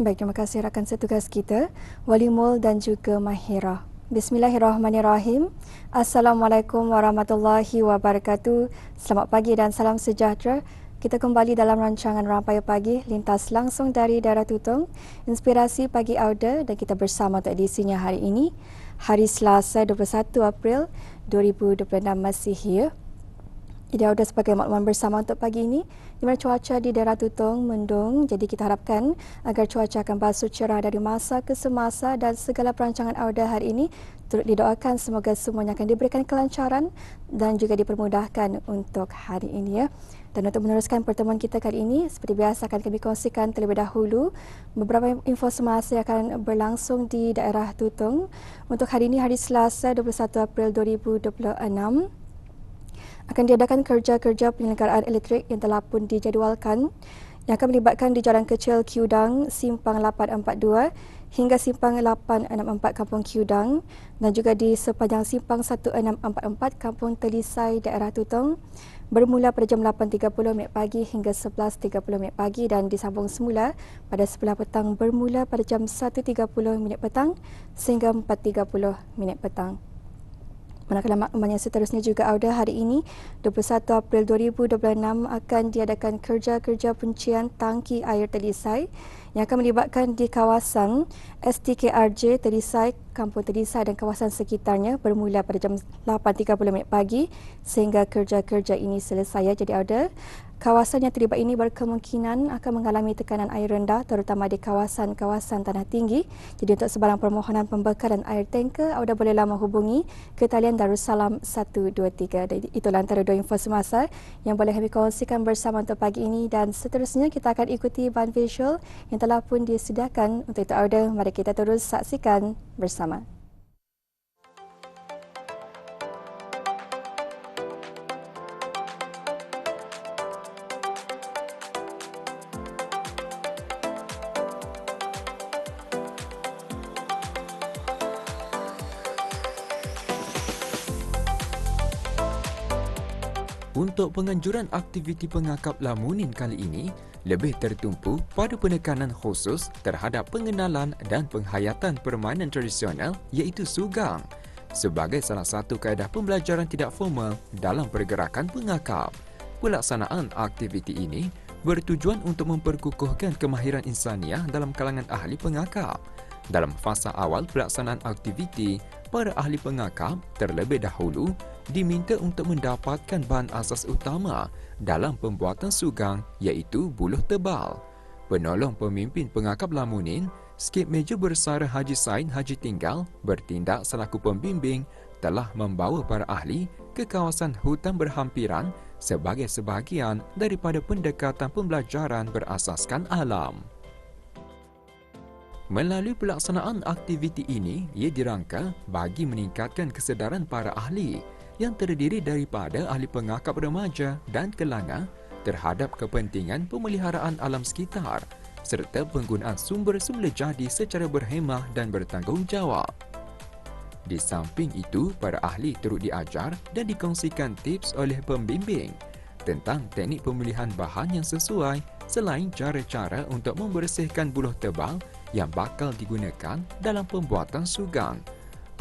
Baik, terima kasih rakan setugas kita, Wali Mul dan juga Mahira. Bismillahirrahmanirrahim. Assalamualaikum warahmatullahi wabarakatuh. Selamat pagi dan salam sejahtera. Kita kembali dalam rancangan Rampai Pagi, lintas langsung dari Daerah Tutong, Inspirasi Pagi Auda, dan kita bersama untuk edisinya hari ini, hari Selasa 21 April 2026 Masihi. Jadi ada sebagai makluman bersama untuk pagi ini, di mana cuaca di daerah Tutong mendung, jadi kita harapkan agar cuaca akan basuh cerah dari masa ke semasa dan segala perancangan Auda hari ini turut didoakan semoga semuanya akan diberikan kelancaran dan juga dipermudahkan untuk hari ini ya. Dan untuk meneruskan pertemuan kita kali ini, seperti biasa akan kami kongsikan terlebih dahulu beberapa info semasa yang akan berlangsung di daerah Tutong. Untuk hari ini, hari Selasa 21 April 2026, akan diadakan kerja-kerja penyelenggaraan elektrik yang telah pun dijadualkan yang akan melibatkan di Jalan Kecil Kiudang, Simpang 842 hingga Simpang 864 Kampung Kiudang dan juga di sepanjang Simpang 1644 Kampung Telisai, daerah Tutong bermula pada jam 8.30 pagi hingga 11.30 pagi dan disambung semula pada sebelah petang bermula pada jam 1.30 petang sehingga 4.30 petang. Manakala makluman yang seterusnya juga Auda hari ini 21 April 2026 akan diadakan kerja-kerja pencian tangki air Telisai yang akan melibatkan di kawasan STKRJ Telisai, Kampung Telisai dan kawasan sekitarnya bermula pada jam 8.30 pagi sehingga kerja-kerja ini selesai. Jadi Auda, kawasan yang terlibat ini berkemungkinan akan mengalami tekanan air rendah terutama di kawasan-kawasan tanah tinggi. Jadi untuk sebarang permohonan pembekalan air tanker, Auda bolehlah menghubungi ke talian Darussalam 123. Jadi itulah antara dua info semasa yang boleh kami kongsikan bersama untuk pagi ini dan seterusnya kita akan ikuti bahan visual yang telah pun disediakan. Untuk itu Auda, mari kita terus saksikan bersama. Untuk penganjuran aktiviti pengakap lamunin kali ini, lebih tertumpu pada penekanan khusus terhadap pengenalan dan penghayatan permainan tradisional iaitu sugang sebagai salah satu kaedah pembelajaran tidak formal dalam pergerakan pengakap. Pelaksanaan aktiviti ini bertujuan untuk memperkukuhkan kemahiran insaniah dalam kalangan ahli pengakap. Dalam fasa awal pelaksanaan aktiviti, para ahli pengakap terlebih dahulu diminta untuk mendapatkan bahan asas utama dalam pembuatan sugang iaitu buluh tebal. Penolong pemimpin pengakap lamunin, Skip Meja Bersara Haji Said Haji Tinggal bertindak selaku pembimbing telah membawa para ahli ke kawasan hutan berhampiran sebagai sebahagian daripada pendekatan pembelajaran berasaskan alam. Melalui pelaksanaan aktiviti ini, ia dirangka bagi meningkatkan kesedaran para ahli yang terdiri daripada ahli pengakap remaja dan kelana terhadap kepentingan pemeliharaan alam sekitar serta penggunaan sumber semula jadi secara berhemah dan bertanggungjawab. Di samping itu, para ahli turut diajar dan dikongsikan tips oleh pembimbing tentang teknik pemilihan bahan yang sesuai selain cara-cara untuk membersihkan buluh tebal yang bakal digunakan dalam pembuatan sugang.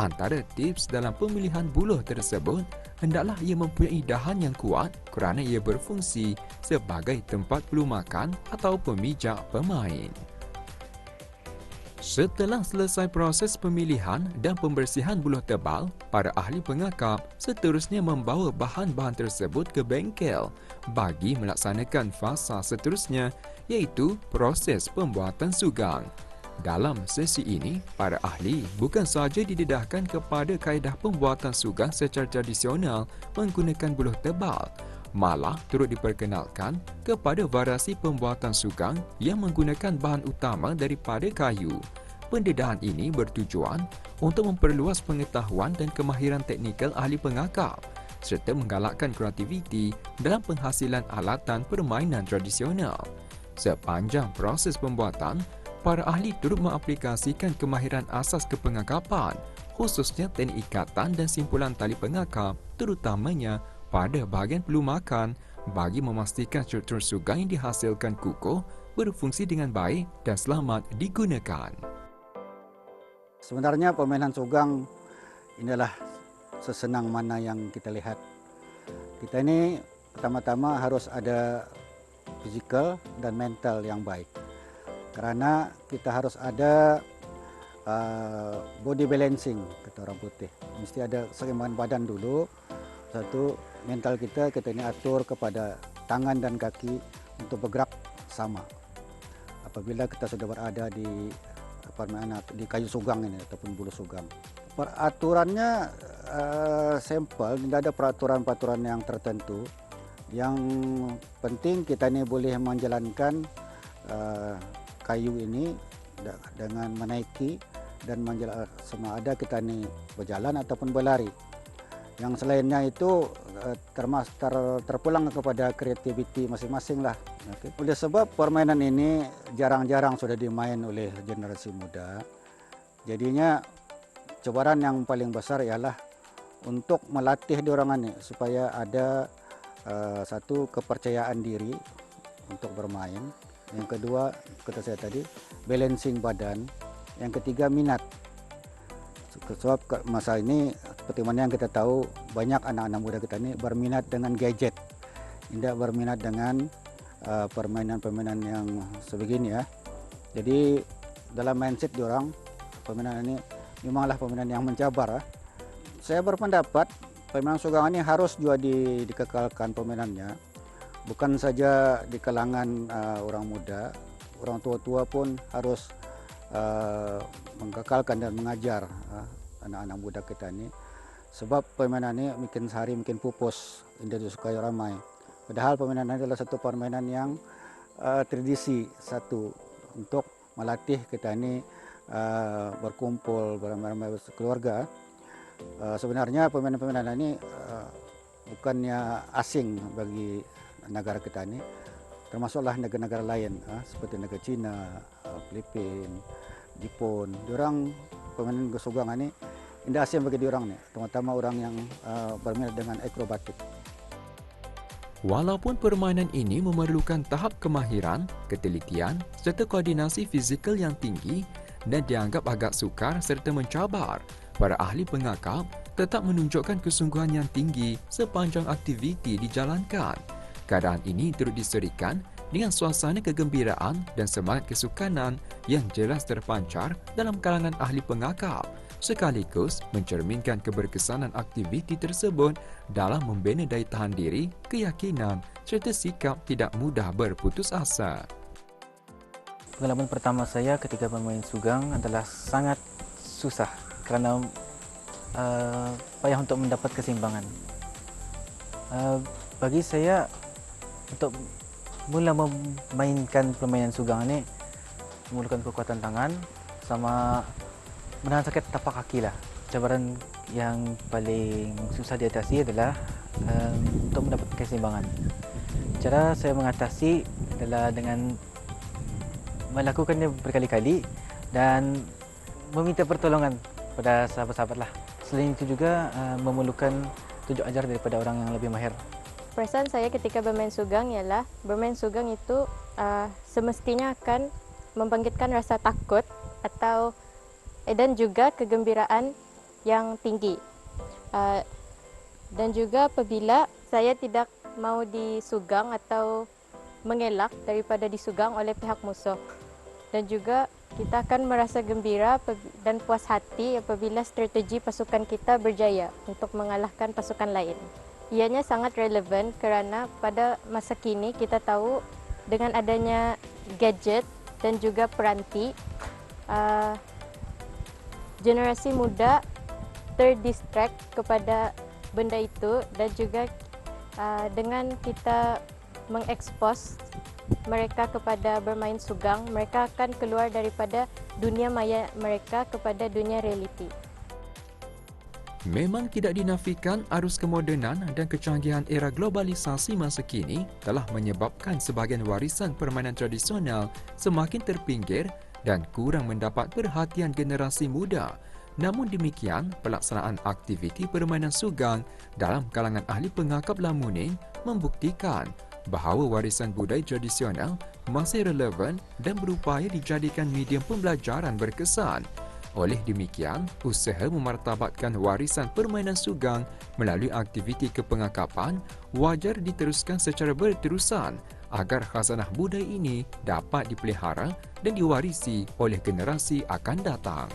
Antara tips dalam pemilihan buluh tersebut, hendaklah ia mempunyai dahan yang kuat kerana ia berfungsi sebagai tempat pelumakan atau pemijak pemain. Setelah selesai proses pemilihan dan pembersihan buluh tebal, para ahli pengakap seterusnya membawa bahan-bahan tersebut ke bengkel bagi melaksanakan fasa seterusnya iaitu proses pembuatan sugang. Dalam sesi ini, para ahli bukan sahaja didedahkan kepada kaedah pembuatan sugang secara tradisional menggunakan buluh tebal, malah turut diperkenalkan kepada variasi pembuatan sugang yang menggunakan bahan utama daripada kayu. Pendedahan ini bertujuan untuk memperluas pengetahuan dan kemahiran teknikal ahli pengakap serta menggalakkan kreativiti dalam penghasilan alatan permainan tradisional. Sepanjang proses pembuatan, para ahli turut mengaplikasikan kemahiran asas kepengakapan, khususnya teknik ikatan dan simpulan tali pengakap, terutamanya pada bahagian pelumakan bagi memastikan struktur sugang yang dihasilkan kukuh, berfungsi dengan baik dan selamat digunakan. Sebenarnya permainan sugang inilah sesenang mana yang kita lihat. Kita ini pertama-tama harus ada fizikal dan mental yang baik. Karena kita harus ada body balancing, kata orang putih. Mesti ada keseimbangan badan dulu. Satu, mental kita ini atur kepada tangan dan kaki untuk bergerak sama. Apabila kita sudah berada di kayu sugang ini ataupun bulu sugang. Peraturannya simple, tidak ada peraturan-peraturan yang tertentu. Yang penting kita ini boleh menjalankan kayu ini dengan menaiki dan sama ada kita ini berjalan ataupun berlari. Yang selainnya itu terpulang kepada kreativiti masing-masing lah. Okay. Oleh sebab permainan ini jarang-jarang sudah dimain oleh generasi muda. Jadinya cabaran yang paling besar ialah untuk melatih diorang ini supaya ada satu kepercayaan diri untuk bermain. Yang kedua, kata saya tadi, balancing badan. Yang ketiga, minat. Sebab masa ini seperti mana yang kita tahu, banyak anak-anak muda kita ini berminat dengan gadget, tidak berminat dengan permainan-permainan yang sebegini ya. Jadi dalam mindset diorang, permainan ini memanglah permainan yang mencabar. Saya berpendapat permainan sugang ini harus juga dikekalkan permainannya, bukan saja di kalangan orang muda, orang tua-tua pun harus mengekalkan dan mengajar anak-anak muda kita ini. Sebab permainan ini mungkin sehari mungkin pupus, tidak disukai ramai. Padahal permainan ini adalah satu permainan yang tradisi satu untuk melatih kita ini berkumpul beramai-ramai keluarga. Sebenarnya permainan-permainan ini bukannya asing bagi negara kita ini, termasuklah negara-negara lain seperti negara China, Filipina, Jepun. Diorang permainan sugang ini tidak asing bagi diorang nih, terutama orang yang berminat dengan akrobatik. Walaupun permainan ini memerlukan tahap kemahiran, ketelitian serta koordinasi fizikal yang tinggi dan dianggap agak sukar serta mencabar, para ahli pengakap tetap menunjukkan kesungguhan yang tinggi sepanjang aktiviti dijalankan. Keadaan ini turut diserikan dengan suasana kegembiraan dan semangat kesukanan yang jelas terpancar dalam kalangan ahli pengakap, sekaligus mencerminkan keberkesanan aktiviti tersebut dalam membina daya tahan diri, keyakinan serta sikap tidak mudah berputus asa. Pengalaman pertama saya ketika bermain sugang adalah sangat susah kerana payah untuk mendapat keseimbangan. Bagi saya, untuk mula memainkan permainan sugang ini memerlukan kekuatan tangan sama menahan sakit tapak kaki lah. Cabaran yang paling susah diatasi adalah untuk mendapat keseimbangan. Cara saya mengatasi adalah dengan melakukannya berkali-kali dan meminta pertolongan pada sahabat-sahabat lah. Selain itu juga memerlukan tunjuk ajar daripada orang yang lebih mahir. Perasaan saya ketika bermain sugang ialah bermain sugang itu semestinya akan membangkitkan rasa takut atau dan juga kegembiraan yang tinggi. Dan juga apabila saya tidak mau disugang atau mengelak daripada disugang oleh pihak musuh. Dan juga kita akan merasa gembira dan puas hati apabila strategi pasukan kita berjaya untuk mengalahkan pasukan lain. Ianya sangat relevan kerana pada masa kini kita tahu dengan adanya gadget dan juga peranti, generasi muda terdistract kepada benda itu dan juga dengan kita mengekspos mereka kepada bermain sugang, mereka akan keluar daripada dunia maya mereka kepada dunia realiti. Memang tidak dinafikan arus kemodenan dan kecanggihan era globalisasi masa kini telah menyebabkan sebahagian warisan permainan tradisional semakin terpinggir dan kurang mendapat perhatian generasi muda. Namun demikian, pelaksanaan aktiviti permainan sugang dalam kalangan ahli pengakap lamuning membuktikan bahawa warisan budaya tradisional masih relevan dan berupaya dijadikan medium pembelajaran berkesan. Oleh demikian, usaha memartabatkan warisan permainan sugang melalui aktiviti kepengakapan wajar diteruskan secara berterusan agar khazanah budaya ini dapat dipelihara dan diwarisi oleh generasi akan datang.